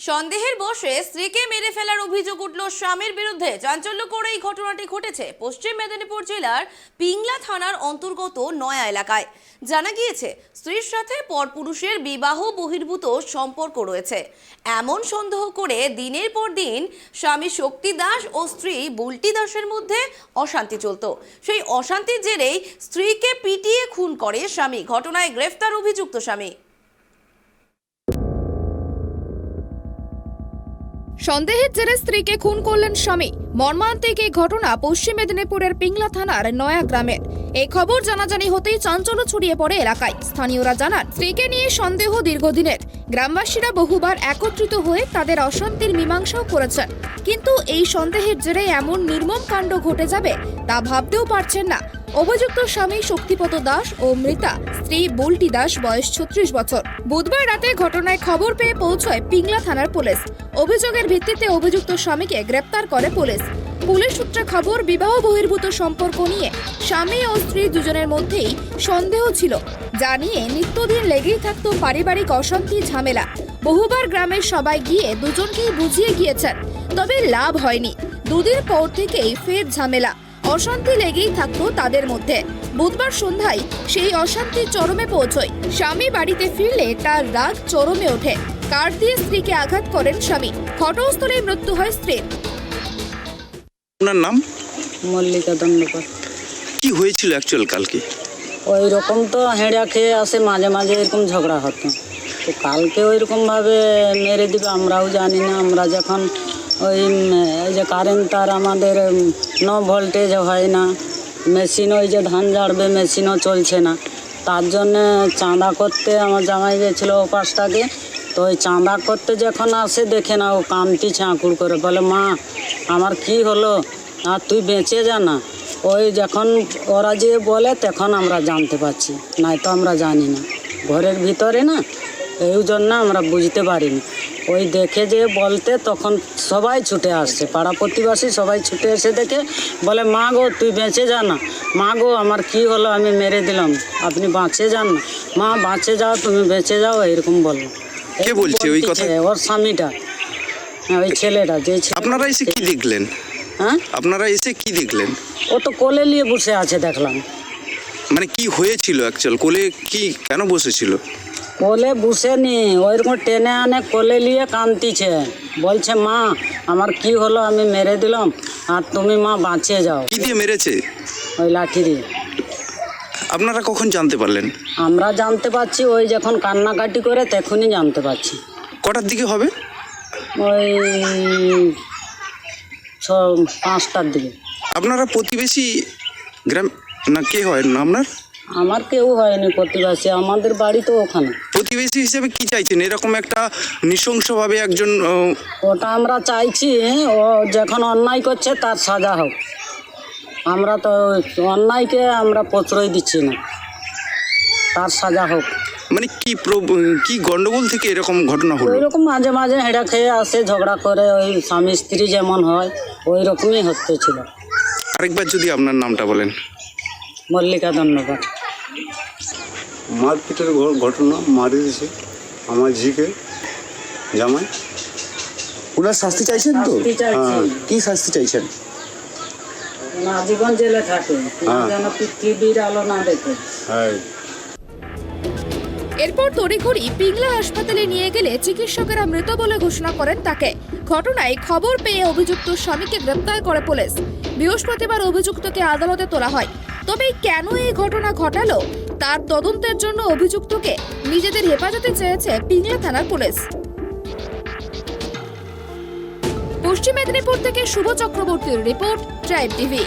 সন্দেহের বশে স্ত্রীকে মেরে ফেলার অভিযোগ উঠল স্বামীর বিরুদ্ধে। চাঞ্চল্যকর এই ঘটনাটি ঘটেছে পশ্চিম মেদিনীপুর জেলার পিংলা থানার অন্তর্গত নয়া এলাকায়। জানা গিয়েছে, স্ত্রীর সাথে পরপুরুষের বিবাহ বহির্ভূত সম্পর্ক রয়েছে। এমন সন্দেহ করে দিনের পর দিন স্বামী শক্তি দাস ও স্ত্রী বুলটি দাসের মধ্যে অশান্তি চলত। সেই অশান্তির জেরেই স্ত্রীকে পিটিয়ে খুন করে স্বামী। ঘটনায় গ্রেফতার অভিযুক্ত স্বামী। সন্দেহের জেরে স্ত্রীকে খুন করলেন স্বামী। মর্মান্তিক এই ঘটনা পশ্চিম মেদিনীপুরের পিংলা থানার নয়া গ্রামের। এই খবর জানাজানি হতেই চাঞ্চল্য ছড়িয়ে পড়ে এলাকায়। স্থানীয়রা জানান, স্ত্রীকে নিয়ে সন্দেহ দীর্ঘদিনের। গ্রামবাসীরা বহুবার একত্রিত হয়ে তাদের অশান্তির মীমাংসাও করেছেন, কিন্তু এই সন্দেহের জেরে এমন নির্মম কাণ্ড ঘটে যাবে তা ভাবতেও পারছেন না অভিযুক্ত স্বামী শক্তিপদ দাস ও মৃতা স্ত্রী বুলটি দাস, বয়স 36 বছর। বুধবার রাতে ঘটনায় খবর পেয়ে পৌঁছয় পিংলা থানার পুলিশ। অভিযোগের ভিত্তিতে অভিযুক্ত স্বামীকে গ্রেপ্তার করে পুলিশ। পুলিশ সূত্রে খবর, বিবাহ বহির্ভূত সম্পর্ক নিয়ে স্বামী ও স্ত্রী দুজনের মধ্যেই সন্দেহ ছিল, যা নিয়ে নিত্যদিন লেগেই থাকতো পারিবারিক অশান্তি ঝামেলা। বহুবার গ্রামের সবাই গিয়ে দুজনকেই বুঝিয়ে গিয়েছেন, তবে লাভ হয়নি। দুদিন পর থেকেই ফের ঝামেলা, অশান্তি লেগেই থাকতো তাদের মধ্যে। বুধবার সন্ধ্যায় সেই অশান্তি চরমে পৌঁছয়। স্বামী বাড়িতে ফিরলে তার রাগ চরমে ওঠে। কাঠ দিয়ে স্ত্রীকে আঘাত করেন স্বামী। ঘটনাস্থলে মৃত্যু হয় স্ত্রীর। আপনার নাম? মল্লিকা দণ্ডপাত। কি হয়েছিল অ্যাকচুয়াল কালকে? ওই রকম তো হেঁড়া খেয়ে আসে, মাঝে মাঝে এরকম ঝগড়া হতো। তো কালকে ওই রকমভাবে মেরে দিবে আমরাও জানি না। আমরা যখন ওই এই যে কারেন্ট তার আমাদের 9 ভোল্টেজ হয় না, মেশিন ওই যে ধান ঝাড়বে মেশিনও চলছে না, তার জন্যে চাঁদা করতে আমার জামাই গেছিলো ও পাশটাকে। তো ওই চাঁদা করতে যখন আসে দেখে না, ও কাঁদতিছে আঁকুড় করে, বলে মা আমার কি হলো, আর তুই বেঁচে যা না। ওই যখন ওরা যে বলে তখন আমরা জানতে পারছি, নাই তো আমরা জানি না। ঘরের ভিতরে না, এই জন্য আমরা বুঝতে পারিনি। ওই দেখে যে বলতে তখন সবাই ছুটে আসছে, পাড়া প্রতিবাসী সবাই ছুটে এসে দেখে বলে মা গো তুই বেঁচে যা না, মা গো আমার কি হলো, আমি মেরে দিলাম, আপনি বাঁচে যান না, মা বাঁচে যাও, তুমি বেঁচে যাও, এরকম বললো। কে বলছে ওই কথা? ওর স্বামীটা, ওই ছেলেটা। যে আপনারা এসে কি দেখলেন? হ্যাঁ, আপনারা এসে কি দেখলেন? ও তো কোলে নিয়ে বসে আছে দেখলাম। মানে কি হয়েছিল অ্যাকচুয়াল? কোলে কি কেন বসেছিল? কোলে বসেনি, ওইরকম টেনে আনে কোলে নিয়ে কাঁদতিছে, বলছে মা আমার কি হলো, আমি মেরে দিলাম, আর তুমি মা বাঁচিয়ে যাও। কি দিয়ে মেরেছে? ওই লাঠি দিয়ে। আপনারা কখন জানতে পারলেন? আমরা জানতে পারছি ওই যখন কান্নাকাটি করে তখনই জানতে পারছি। কটার দিকে হবে? ওই 5টার দিকে। আপনারা প্রতিবেশী গ্রাম না, কে হয় না আপনার? আমার কেউ হয়নি প্রতিবেশী, আমাদের বাড়ি তো ওখানে। প্রতিবেশী হিসেবে কি চাইছেন? এরকম একটা নৃশংসভাবে একজন ওটা আমরা চাইছি, ও যখন অন্যায় করছে তার সাজা হোক। আমরা তো অন্যায়কে আমরা প্রশ্রয় দিচ্ছি না, তার সাজা হোক। মানে কি গন্ডগোল থেকে এরকম ঘটনা হলো? ওইরকম মাঝে মাঝে হেঁড়া খেয়ে আসে, ঝগড়া করে, ওই স্বামী স্ত্রী যেমন হয় ওই রকমই হচ্ছিল। আরেকবার যদি আপনার নামটা বলেন। মল্লিকা ধন্যবাদ। মারপিটের ঘটনা, মারি দিয়েছে আমার ঝিকে জামাই। ওনার শাস্তি চাইছেন তো? শাস্তি চাইছি। কি শাস্তি চাইছেন? আজীবন জেলে থাকে, যেন পৃথিবীর আলো না দেখে। হ্যাঁ। এরপর তড়িঘড়ি পিংলা হাসপাতালে নিয়ে গেলে চিকিৎসকেরা মৃত বলে ঘোষণা করেন তাকে। ঘটনায় খবর পেয়ে অভিযুক্ত স্বামীকে গ্রেপ্তার করে পুলিশ। বৃহস্পতিবার অভিযুক্তকে আদালতে তোলা হয়। তবে কেন এই ঘটনা ঘটালো তার তদন্তের জন্য অভিযুক্তকে নিজেদের হেফাজতে চেয়েছে পিংলা থানার পুলিশ। পশ্চিম মেদিনীপুর থেকে শুভ চক্রবর্তীর রিপোর্ট, ট্রাইব টিভি।